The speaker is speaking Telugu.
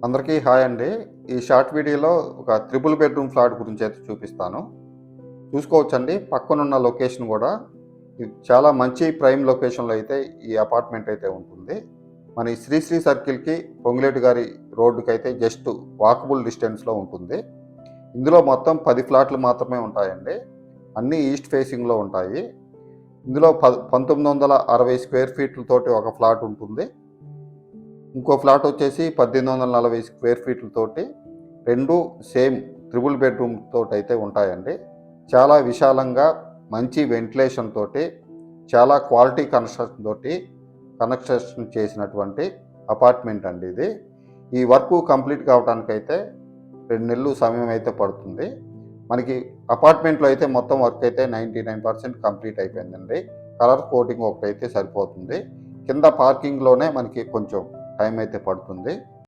అందరికీ హాయ్ అండి. ఈ షార్ట్ వీడియోలో ఒక త్రిపుల్ బెడ్రూమ్ ఫ్లాట్ గురించి అయితే చూపిస్తాను. చూసుకోవచ్చండి పక్కనున్న లొకేషన్ కూడా ఇది చాలా మంచి ప్రైమ్ లొకేషన్‌లో అయితే ఈ అపార్ట్మెంట్ అయితే ఉంటుంది. మన ఈ శ్రీశ్రీ సర్కిల్‌కి పొంగులేటి గారి రోడ్డుకైతే జస్ట్ వాకబుల్ డిస్టెన్స్‌లో ఉంటుంది. ఇందులో మొత్తం 10 ఫ్లాట్లు మాత్రమే ఉంటాయండి. అన్నీ ఈస్ట్ ఫేసింగ్‌లో ఉంటాయి. ఇందులో 1960 స్క్వేర్ ఫీట్లతోటి ఒక ఫ్లాట్ ఉంటుంది. ఇంకో ఫ్లాట్ వచ్చేసి 1840 స్క్వేర్ ఫీట్లతోటి 2 సేమ్ త్రిబుల్ బెడ్రూమ్ తోటైతే ఉంటాయండి. చాలా విశాలంగా మంచి వెంటిలేషన్ తోటి చాలా క్వాలిటీ కన్స్ట్రక్షన్ చేసినటువంటి అపార్ట్మెంట్ అండి ఇది. ఈ వర్క్ కంప్లీట్ కావడానికైతే 2 నెలలు సమయం అయితే పడుతుంది. మనకి అపార్ట్మెంట్లో అయితే మొత్తం వర్క్ అయితే 99% కంప్లీట్ అయిపోయిందండి. కలర్ కోటింగ్ ఒకటైతే సరిపోతుంది. కింద పార్కింగ్‌లోనే మనకి కొంచెం టైం అయితే పడుతుంది.